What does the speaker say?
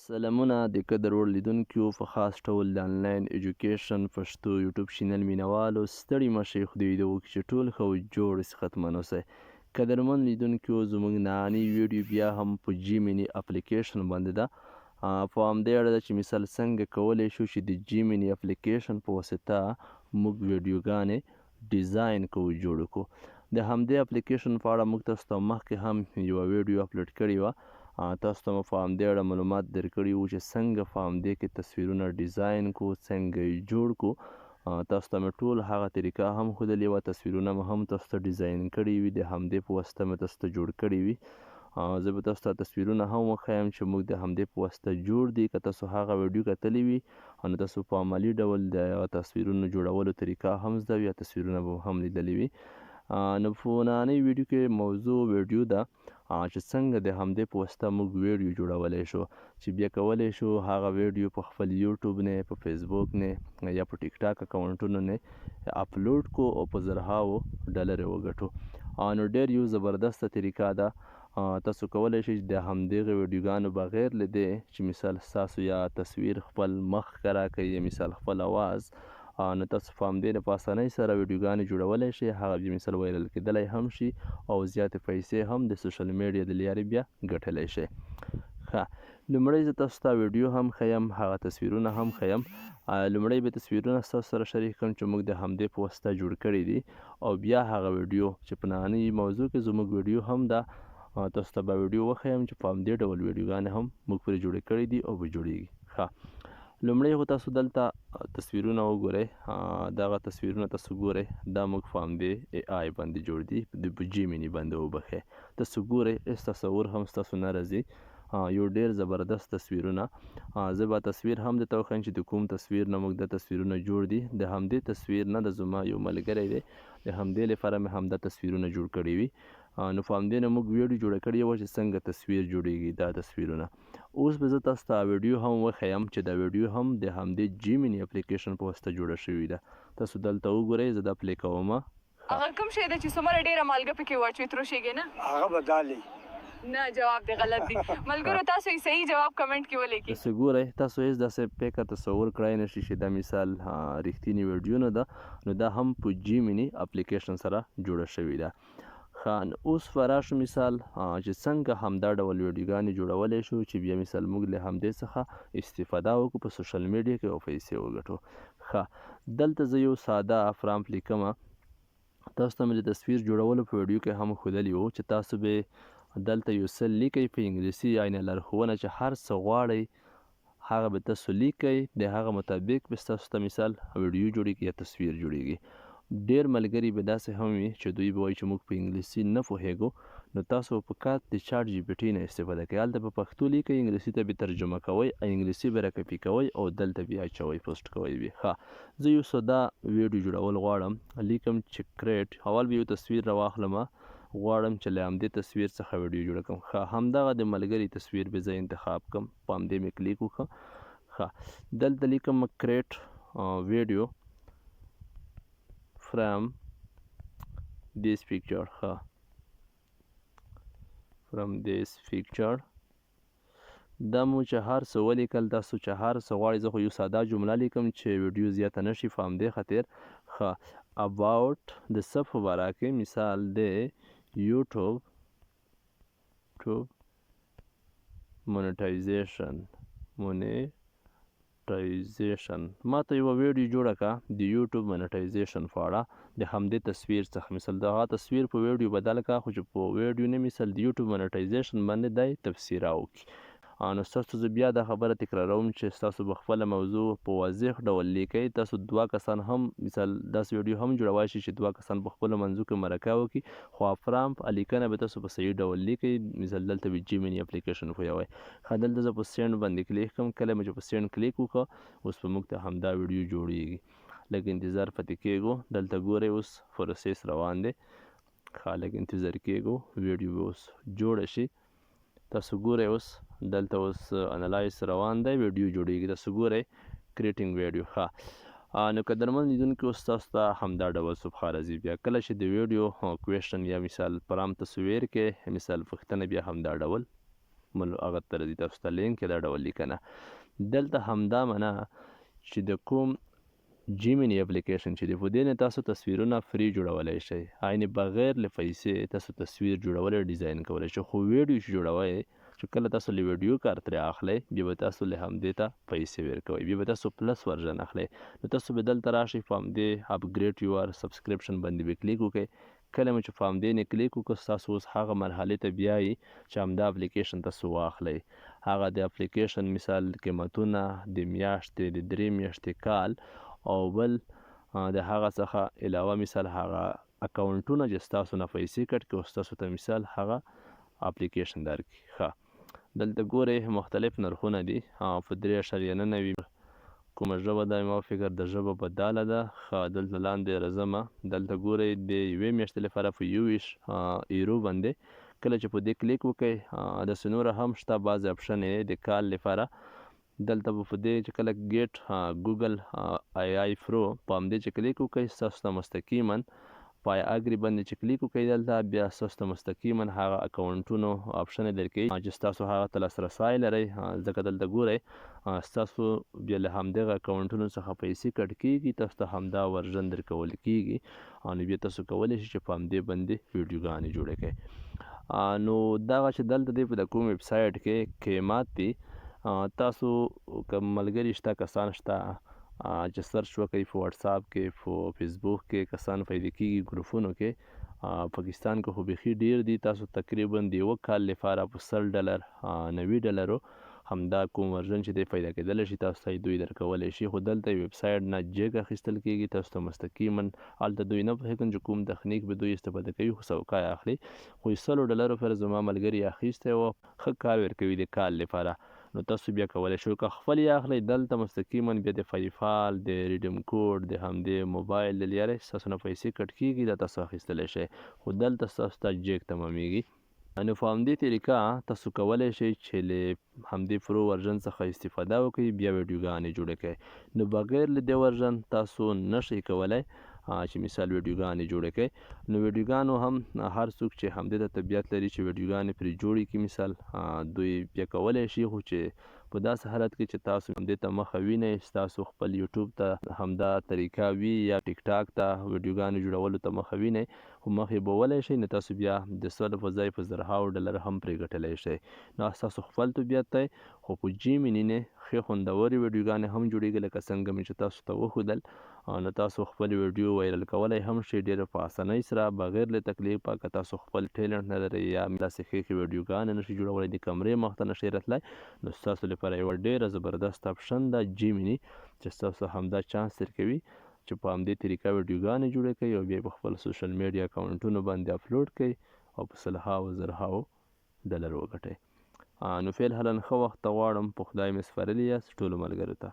سلامونه د قدر وړ لیدونکو په خاص ډول د انلاین ایجوکیشن پښتو یوټیوب چینل مینوالو ستړي مه شئ خدای دې وکړي چې ټول ښه او جوړ صحتمند اوسئ. قدرمن لیدونکو زموږ نننۍ ویډیو بیا هم په جیمیني اپلیکیشن باندې ده. په همدې اړه ده چې مثال څنګه کولی شو چې د جیمیني اپلیکیشن په واسطه موږ ویډیوګانې ډیزاین کوو جوړ کړو. د همدې اپلیکیشن په اړه موږ تاسو ته مخکې هم یوه ویډیو اپلوډ کړې وه. تاسو ته مو په همدې اړه معلومات درکړي وو چې څنګه په همدې کې تصویرونه ډیزاین کړو، څنګه یې جوړ کړو. تاسو ته مې ټول هغه طریقه هم ښودلې وه، تصویرونه مې هم تاسو ته ډیزاین کړي وي، د همدې په واسطه مې تاسو ته جوړ کړي وي. زه به تاسو ته تصویرونه هم وښیم چې موږ د همدې په واسطه جوړ دي. که تاسو هغه ویډیو کتلې وي نو تاسو په عملي ډول د تصویرونو جوړولو طریقه هم زده وي، یا تصویرونه به هم لیدلي وي. نو په نننۍ ویډیو کې موضوع ویډیو ده چې څنګه د همدې په واسطه موږ ویډیو جوړولی شو، چې بیا کولی شو هغه ویډیو په خپل یوټیوب نه، په فیسبوک نه، یا په ټیک ټاک اکاونټونو نه اپلوډ کو او په زرهاو ډالرې وګټو. نو ډېر یو زبردسته طریقه ده. تاسو کولی شئ چې د همدغې ویډیوګانو بغیر له دې چې مثال ستاسو یا تصویر خپل مخ ښکاره کوي یا مثال خپل اواز، نو تاسو په همدې نه په اسانۍ سره ویډیوګانې جوړولی شئ. هغه بیا مثال وایرل کېدلی هم شي او زیاتې پیسې هم د سوشل میډیا د لارې بیا ګټلی شئ. لومړی زه تاسو ته ویډیو هم ښیم، هغه تصویرونه هم ښیم. لومړی به تصویرونه ستاسو سره شریک کړم چې موږ د همدې په واسطه جوړ کړي دي، او بیا هغه ویډیو چې په نننۍ موضوع کې زموږ ویډیو هم ده، تاسو ته به ویډیو وښیم چې په همدې ډول ویډیوګانې هم موږ پرې جوړې کړي دي او به جوړیږي. لومړی خو تاسو دلته تصویرونه وګورئ. دغه تصویرونه تاسو ګورئ، دا موږ په همدې ای آی باندې جوړ دي، د جیمیني باندې وبښئ. تاسو ګورئ، هېڅ تصور هم ستاسو نه راځي. یو ډېر زبردست تصویرونه. زه به تصویر هم درته وښیم چې د کوم تصویر نه موږ دا تصویرونه جوړ دي. د همدې تصویر نه د زما یو ملګری دی، د همدې لپاره مې همدا تصویرونه جوړ کړي وي. نو په همدې نه موږ ویډیو جوړه کړې وه چې څنګه تصویر جوړیږي دا تصویرونه. اوس به زه تاسو ته ویډیو هم وښیم چې دا ویډیو هم د همدې جیمیني اپلیکیشن په واسطه جوړه شوې ده. تاسو دلته وګورئ، زه دا پلی کومه. هغه کوم شی دی چې څومره ډېره مالګه پکې واچوي تروشیږي نه؟ هغه به دالي. نه، جواب دی غلط دی. ملګرو تاسو یې صحیح جواب کمنټ کې ولیکئ. تاسو ګورئ، تاسو هېڅ داسې فکر تصور کړی نه شي چې دا مثال رښتینې ویډیو نه ده. نو دا هم په جیمیني اپلیکیشن سره جوړه شوې ده. اوس به راشو مثال چې څنګه همدا ډول ویډیوګانې جوړولی شو چې بیا مثال موږ له همدې څخه استفاده وکړو په سوشل میډیا کې او پیسې وګټو. دلته زه یو ساده پرامپټ لیکمه. تاسو ته مې د تصویر جوړولو په ویډیو کې هم ښودلي وو چې تاسو به دلته یو څه لیکئ په انګلیسي، یعنې لارښوونه چې هر څه غواړئ هغه به تاسو لیکئ، د هغه مطابق به ستاسو ته مثال ویډیو جوړیږي یا تصویر جوړیږي. ډېر ملګري به داسې هم وي چې دوی به وایي چې موږ په انګلیسي نه پوهیږو، نو تاسو په کار د چاټ جی پي ټي نه استفاده کوئ. هلته په پښتو لیکئ، انګلیسي ته به ترجمه کوئ، انګلیسي به راکپي کوئ او دلته بیا اچوئ، پوسټ کوئ به. زه یو ساده ویډیو جوړول غواړم، لیکم چې کریټ، اول به یو تصویر راواخلمه، غواړم چې له همدې تصویر څخه ویډیو جوړه کړم. همدغه د ملګري تصویر به زه انتخاب کړم، په همدې مې کلیک وکړم. دلته لیکم کریټ ویډیو from this picture. from this picture دا مو چې هر څه ولیکل، تاسو چې هر څه غواړئ. زه خو یو ساده جمله لیکم چې ویډیو زیاته نه شي په همدې خاطر. about د څه په باره کې، مثال د یوټیوب مونیټایزیشن ما ته یوه ویډیو جوړه کړه د یوټیوب مونیټایزیشن په اړه د همدې تصویر څخه. مثال دغه تصویر په ویډیو بدل کړه، خو چې په ویډیو نه مثال د یوټیوب مونیټایزیشن باندې دی تبصره وکړي. نو ستاسو زه بیا دا خبره تکراروم چې ستاسو به خپله موضوع په واضح ډول لیکئ. تاسو دوه کسان هم مثال داسې ویډیو هم جوړولی شئ چې دوه کسان په خپلو منځو کې مرکه وکړي، خو پرامپټ لیکنه به تاسو په صحیح ډول لیکئ. مثال دلته به جیمیني اپلیکیشن وښیوئ. دلته زه په سینډ باندې کلیک کوم. کله مې چې په سینډ کلیک وکړه، اوس به موږ ته همدا ویډیو جوړیږي. لږ انتظار پاتې کېږو. دلته ګورئ اوس پروسس روان دی. لږ انتظار کېږو، ویډیو به اوس جوړه شي. تاسو ګورئ اوس دلته اوس انالایز روان دی، ویډیو جوړیږي. تاسو ګورئ کریټینګ ویډیو. نو قدرمن لیدونکي، اوس تاسو ته همدا ډول صبح راځي. بیا کله چې د ویډیو کوېشن یا مثال پرامپټ تصویر کې مثال پوښتنه بیا همدا ډول هغه ته راځي تاسو ته لینک دا ډول لیکنه دلته همدا منه چې د کوم جیمینی اپلیکیشن چې دی په دې نه تاسو تصویرونه فری جوړولی شئ یعنې بغیر له پیسې تاسو تصویر جوړولی ډیزاین کولی شئ خو ویډیو چې جوړوئ چې کله تاسو له ویډیو کار ترې اخلئ بیا به تاسو له همدې ته پیسې ورکوئ بیا به تاسو پلس ورژن اخلئ نو تاسو به دلته راشئ په همدې اپګریډ یور سبسکرپشن باندې به کلیک وکړئ کله مو چې په همدې نه کلیک وکړو ستاسو اوس هغه مرحلې ته بیایي چې همدا اپلیکیشن تاسو واخلئ هغه د اپلیکیشن مثال قیمتونه د میاشتې د 3 میاشتې کال او بل د هغه څخه علاوه مثال هغه اکاونټونه چې ستاسو نه پیسې کټ کړي او ستاسو ته مثال هغه اپلیکیشن درکړي ښه دلته ګورئ مختلف نرخونه دي په 3.99 کومه ژبه ده ما فکر د ژبه بداله ده ښه دلته لاندې راځمه دلته ګورئ د یوې میاشتې لپاره په 21 ایرو باندې کله چې په دې کلیک وکړئ داسې نوره هم شته بعضې اپشن یې د کال لپاره دلته به په دې چې کله ګیټ ګوګل آی پرو په همدې چې کلیک وکړئ ستاسو ته مستقیما پای اګري باندې چې کلیک وکړئ دلته بیا ستاسو ته مستقیما هغه اکاونټونو آپشن یې درکوي چې ستاسو هغه ته لاسرسی لرئ ځکه دلته ګورئ ستاسو بیا له همدغه اکاونټونو څخه پیسې کټ کیږي تاسو ته همدا ورژن درکول کیږي نو بیا تاسو کولی شئ چې په همدې باندې ویډیوګانې جوړې کړئ نو دغه چې دلته دی په د کوم ویب سایټ کې قیمت دی تاسو که ملګري شته کسان شته چې سرچ وکړئ په واتساپ کې په فیسبوک کې کسان پیدا کیږي ګروپونو کې پاکستان کې خو بیخي ډیر دي تاسو تقریبا د یوه کال لپاره په $100 $90 همدا کوم ورژن چې دی پیدا کېدلی شي تاسو ته دوی درکولی شي خو دلته ویب سایټ نه جګ اخیستل کېږي تاسو ته مستقیما هلته دوی نه پوهېږم چې کوم تخنیک به دوی استفاده کوي خو سوکا یې اخلي خو $100 پر زما ملګري اخیستی و ښه کار ورکوي د کال لپاره نو تاسو بیا کولی شئ که خپل یې اخلئ دلته مستقیما بیا د پیپال د ریډیم کوډ د همدې موبایل له لارې ستاسو نه پیسې کټ کېږي دا تاسو اخیستلی شئ خو دلته ستاسو ته جیک تمامیږي نو په همدې طریقه تاسو کولی شئ چې له همدې پرو ورژن څخه استفاده وکړئ بیا ویډیوګانې جوړې کړئ نو بغیر له دې ورژن تاسو نشئ کولی چې مثال ویډیوګانې جوړې کړئ نو ویډیوګانو هم هر څوک چې همدې ته طبیعت لري چې ویډیوګانې پرې جوړې کړي مثال دوی بیا کولی شي خو چې په داسې حالت کې چې تاسو همدې ته مخه وینئ ستاسو خپل یوټیوب ته همدا طریقه وي یا ټیک ټاک ته ویډیوګانې جوړولو ته مخه وینئ خو مخ یې بولی شئ نو تاسو بیا د $100 په ځای په $100 هم پرې ګټلی شئ نو ستاسو خپل طبیعت دی خو په جیمیني نه ښې خوندورې ویډیوګانې هم جوړېږي لکه څنګه مې چې تاسو ته وښودل نو تاسو خپل ویډیو وایرل کولی هم شئ ډېره په اسانۍ سره بغیر له تکلیفه که تاسو خپل ټیلنټ نه لرئ یا داسې ښې ویډیوګانې نشئ جوړولی د کمرې مخ ته نشئ راتلی نو ستاسو لپاره یوه ډېره زبردست اپشن ده جیمیني چې ستاسو همدا چانس درکوي چې په همدې طریقه ویډیوګانې جوړې کړئ او بیا په خپل سوشل میډیا اکاونټونو باندې اپلوډ کړئ او په $100,000 $100,000 وګټئ نو فعل حالا ښه وخت ته غواړم په خدای مې سپارلي یاست ټولو ملګرو ته